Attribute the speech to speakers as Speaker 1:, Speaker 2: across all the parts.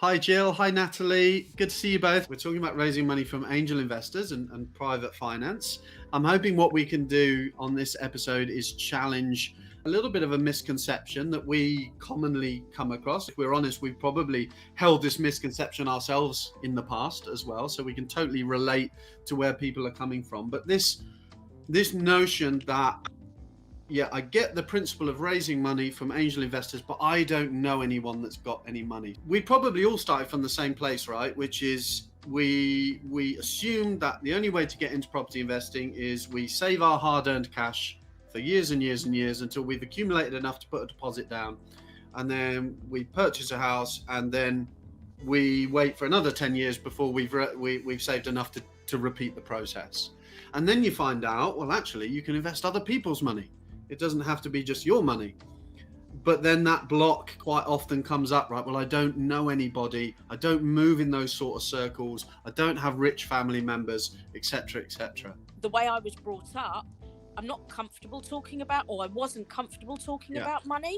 Speaker 1: Hi, Gill. Hi, Natalie. Good to see you both. We're talking about raising money from angel investors and private finance. I'm hoping what we can do on this episode is challenge a little bit of a misconception that we commonly come across. If we're honest, we've probably held this misconception ourselves in the past as well, so we can totally relate to where people are coming from. But this notion that I get the principle of raising money from angel investors, but I don't know anyone that's got any money. We probably all started from the same place, right? Which is we assume that the only way to get into property investing is we save our hard-earned cash for years and years and years until we've accumulated enough to put a deposit down, and then we purchase a house, and then we wait for another 10 years before we've saved enough to repeat the process. And then you find out, well, actually, you can invest other people's money. It doesn't have to be just your money. But then that block quite often comes up, right? Well, I don't know anybody. I don't move in those sort of circles. I don't have rich family members, etc., etc.
Speaker 2: The way I was brought up, I'm not comfortable talking about, or I wasn't comfortable talking about money.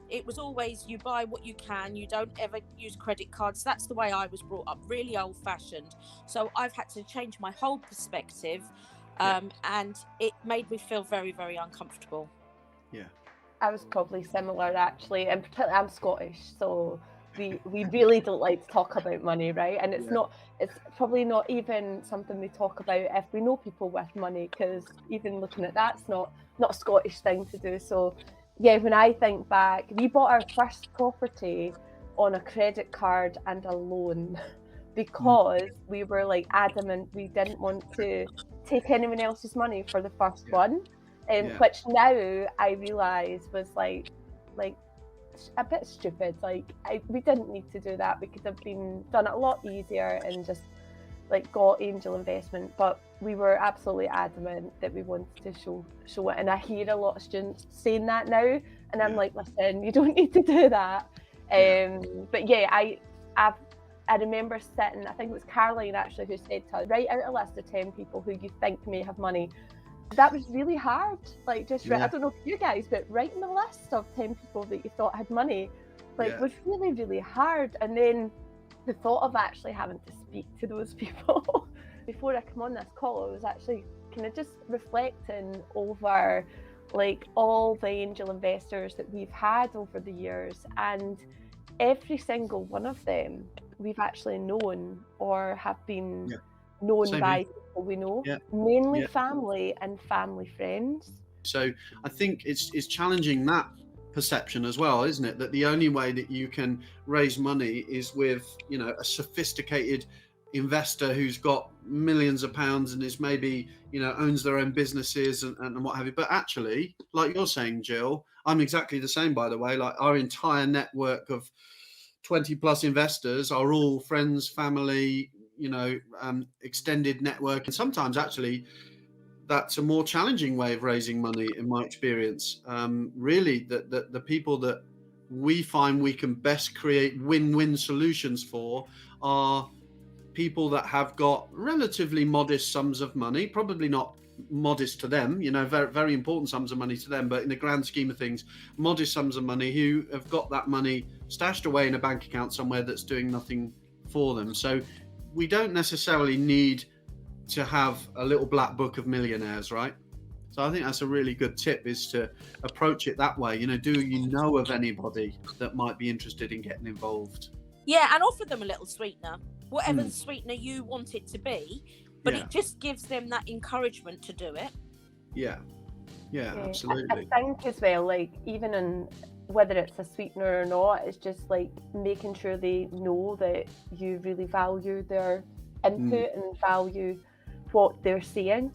Speaker 2: It was always, you buy what you can, you don't ever use credit cards. That's the way I was brought up, really old fashioned. So I've had to change my whole perspective. And it made me feel very, very uncomfortable.
Speaker 3: I was probably similar, actually, and particularly I'm Scottish, so we really don't like to talk about money, right? And it's probably not even something we talk about if we know people with money, because even looking at that's not a Scottish thing to do. So when I think back, we bought our first property on a credit card and a loan because we were like adamant we didn't want to take anyone else's money for the first one, which now I realise was like a bit stupid. We didn't need to do that. We could have done it a lot easier and just got angel investment, but we were absolutely adamant that we wanted to show it. And I hear a lot of students saying that now, and I'm like, listen, you don't need to do that. But I remember sitting, I think it was Caroline actually who said to us, write out a list of 10 people who you think may have money. That was really hard. I don't know for you guys, but writing a list of 10 people that you thought had money was really, really hard. And then the thought of actually having to speak to those people. Before I come on this call, I was actually kind of just reflecting over all the angel investors that we've had over the years, and every single one of them we've actually known or have been known by people we know, mainly family and family friends.
Speaker 1: So I think it's challenging that perception as well, isn't it? That the only way that you can raise money is with, a sophisticated investor who's got millions of pounds and is maybe, owns their own businesses and what have you. But actually, like you're saying, Jill, I'm exactly the same, by the way. Our entire network of 20 plus investors are all friends, family, extended network. And sometimes actually that's a more challenging way of raising money in my experience. Really, the people that we find we can best create win-win solutions for are people that have got relatively modest sums of money, probably not modest to them, very, very important sums of money to them, but in the grand scheme of things, modest sums of money, who have got that money stashed away in a bank account somewhere that's doing nothing for them. So we don't necessarily need to have a little black book of millionaires, right? So I think that's a really good tip, is to approach it that way. Do you know of anybody that might be interested in getting involved?
Speaker 2: And offer them a little sweetener, whatever the sweetener you want it to be. But it just gives them that encouragement to do it.
Speaker 1: Yeah, absolutely.
Speaker 3: I think as well, even in whether it's a sweetener or not, it's just making sure they know that you really value their input and value what they're saying.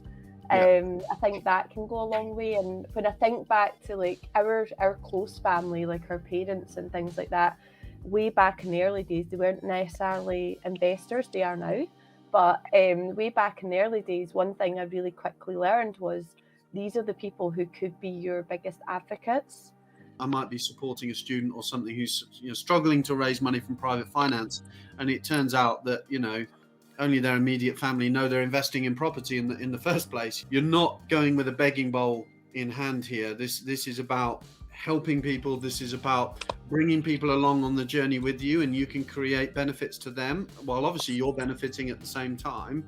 Speaker 3: I think that can go a long way. And when I think back to our close family, our parents and things like that, way back in the early days, they weren't necessarily investors, they are now. But way back in the early days, one thing I really quickly learned was these are the people who could be your biggest advocates.
Speaker 1: I might be supporting a student or something who's struggling to raise money from private finance, and it turns out that only their immediate family know they're investing in property in the first place. You're not going with a begging bowl in hand here. This is about helping people. This is about bringing people along on the journey with you, and you can create benefits to them while obviously you're benefiting at the same time.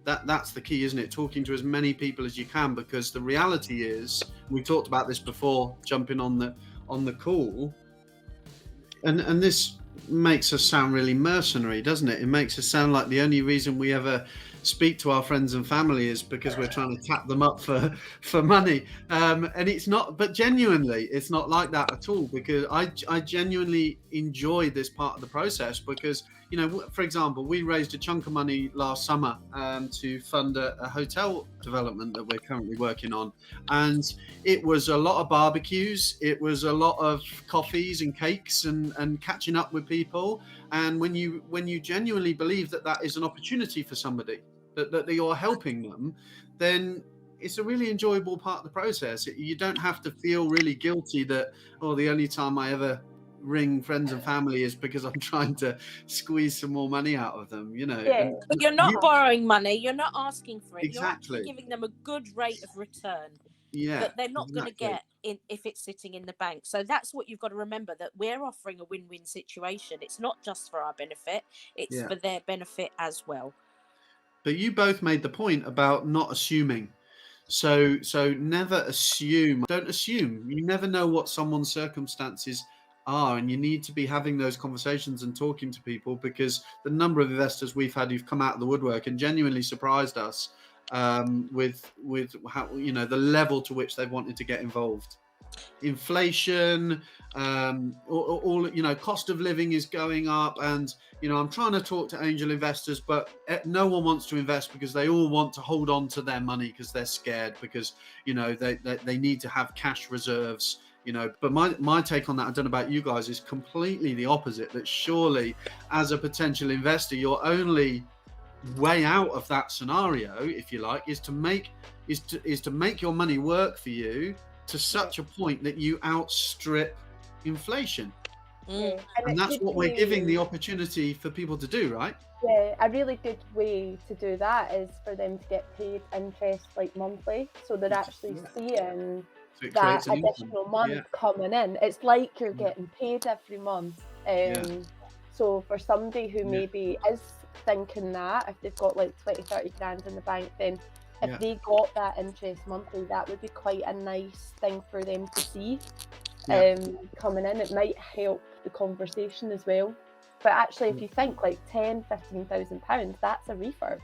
Speaker 1: That's the key, isn't it? Talking to as many people as you can, because the reality is, we talked about this before jumping on the call, and this makes us sound really mercenary, doesn't it? It makes us sound like the only reason we ever speak to our friends and family is because we're trying to tap them up for money, and it's not. But genuinely, it's not like that at all, because I genuinely enjoy this part of the process, because, you know, for example, we raised a chunk of money last summer to fund a hotel development that we're currently working on, and it was a lot of barbecues, it was a lot of coffees and cakes and catching up with people. And when you genuinely believe that that is an opportunity for somebody, that you're helping them, then it's a really enjoyable part of the process. You don't have to feel really guilty that, oh, the only time I ever ring friends and family is because I'm trying to squeeze some more money out of them, you know.
Speaker 3: Yeah.
Speaker 2: But you're not borrowing money, you're not asking for it.
Speaker 1: Exactly.
Speaker 2: You're actually giving them a good rate of return that they're not going to get if it's sitting in the bank. So that's what you've got to remember, that we're offering a win-win situation. It's not just for our benefit, it's for their benefit as well.
Speaker 1: But you both made the point about not assuming. So never assume. Don't assume. You never know what someone's circumstances are, and you need to be having those conversations and talking to people, because the number of investors we've had who've come out of the woodwork and genuinely surprised us with how, you know, the level to which they've wanted to get involved. Inflation, all, you know, cost of living is going up, and, you know, I'm trying to talk to angel investors, but no one wants to invest because they all want to hold on to their money because they're scared, because, you know, they need to have cash reserves, you know. But my take on that, I don't know about you guys, is completely the opposite. That surely, as a potential investor, your only way out of that scenario, if you like, is to make your money work for you to such a point that you outstrip inflation. And that's what we're giving the opportunity for people to do, right?
Speaker 3: Yeah, a really good way to do that is for them to get paid interest like monthly, so they're actually seeing that additional month coming in. It's like you're getting paid every month. So for somebody who maybe is thinking that, if they've got like 20-30 grand in the bank, then if they got that interest monthly, that would be quite a nice thing for them to see coming in. It might help the conversation as well. But actually, if you think like £10,000-15,000, that's a refurb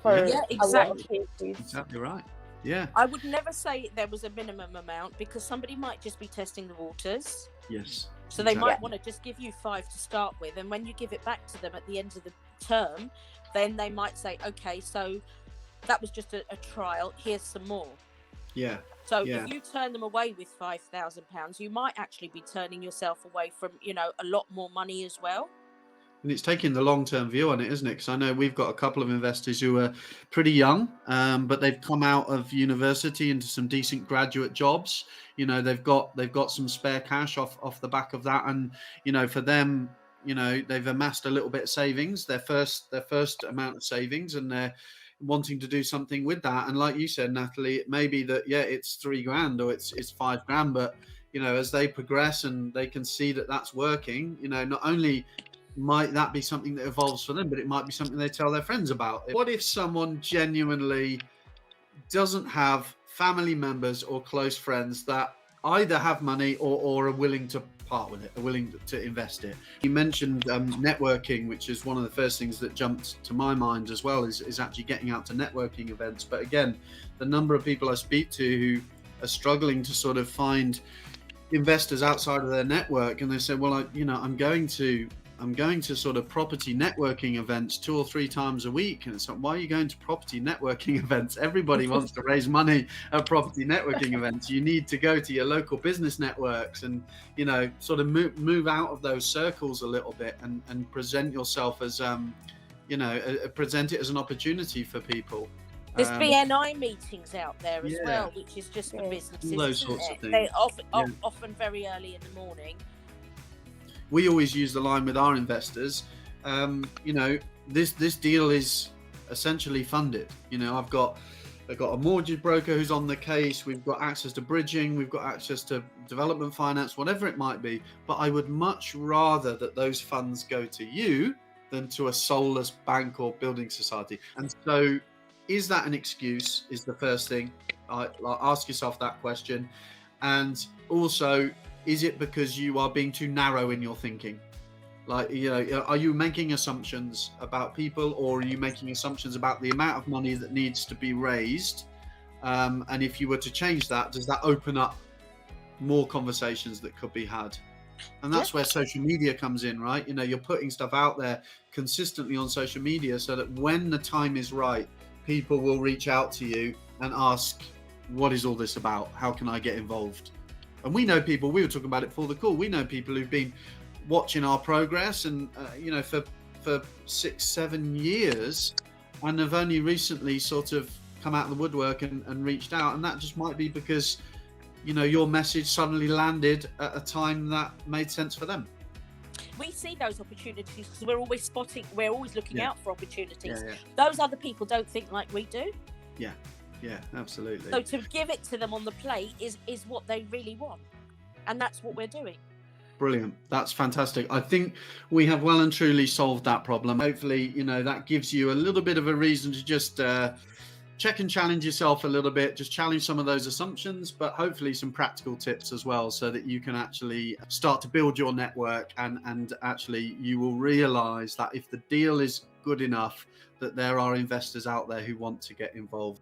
Speaker 3: for a lot of cases.
Speaker 1: Exactly right. Yeah.
Speaker 2: I would never say there was a minimum amount, because somebody might just be testing the waters.
Speaker 1: Yes.
Speaker 2: So they might want to just give you 5 to start with, and when you give it back to them at the end of the term, then they might say, okay, so that was just a trial, here's some more. So if you turn them away with £5,000, you might actually be turning yourself away from, you know, a lot more money as well.
Speaker 1: And it's taking the long-term view on it, isn't it? Because I know we've got a couple of investors who are pretty young, but they've come out of university into some decent graduate jobs. You know, they've got some spare cash off the back of that, and, you know, for them, you know, they've amassed a little bit of savings, their first amount of savings, and they're wanting to do something with that. And like you said, Natalie, it may be that it's £3,000 or it's £5,000, but, you know, as they progress and they can see that that's working, you know, not only might that be something that evolves for them, but it might be something they tell their friends about. What if someone genuinely doesn't have family members or close friends that either have money or are willing to part with it, are willing to invest it? You mentioned networking, which is one of the first things that jumped to my mind as well, is actually getting out to networking events. But again, the number of people I speak to who are struggling to sort of find investors outside of their network, and they say, well, I'm going to sort of property networking events 2 or 3 times a week. And it's like, why are you going to property networking events? Everybody wants to raise money at property networking events. You need to go to your local business networks and, you know, sort of move out of those circles a little bit and present yourself as, present it as an opportunity for people.
Speaker 2: There's BNI meetings out there as well, which is just for businesses.
Speaker 1: Those sorts of things.
Speaker 2: They're often very early in the morning.
Speaker 1: We always use the line with our investors, you know, this deal is essentially funded. You know, I've got We've got a mortgage broker who's on the case. We've got access to bridging. We've got access to development finance, whatever it might be. But I would much rather that those funds go to you than to a soulless bank or building society. And so is that an excuse is the first thing. Ask yourself that question. And also, is it because you are being too narrow in your thinking? Like, you know, are you making assumptions about people, or are you making assumptions about the amount of money that needs to be raised? And if you were to change that, does that open up more conversations that could be had? And that's where social media comes in, right? You know, you're putting stuff out there consistently on social media so that when the time is right, people will reach out to you and ask, what is all this about? How can I get involved? And we know people, we were talking about it before the call, we know people who've been watching our progress and you know, for 6-7 years, and have only recently sort of come out of the woodwork and reached out. And that just might be because, you know, your message suddenly landed at a time that made sense for them.
Speaker 2: We see those opportunities because we're always looking out for opportunities.
Speaker 1: Yeah.
Speaker 2: Those other people don't think like we do.
Speaker 1: Yeah, absolutely.
Speaker 2: So to give it to them on the plate is what they really want, and that's what we're doing.
Speaker 1: Brilliant. That's fantastic. I think we have well and truly solved that problem. Hopefully, you know, that gives you a little bit of a reason to just check and challenge yourself a little bit, just challenge some of those assumptions, but hopefully some practical tips as well, so that you can actually start to build your network, and actually you will realize that if the deal is good enough, that there are investors out there who want to get involved.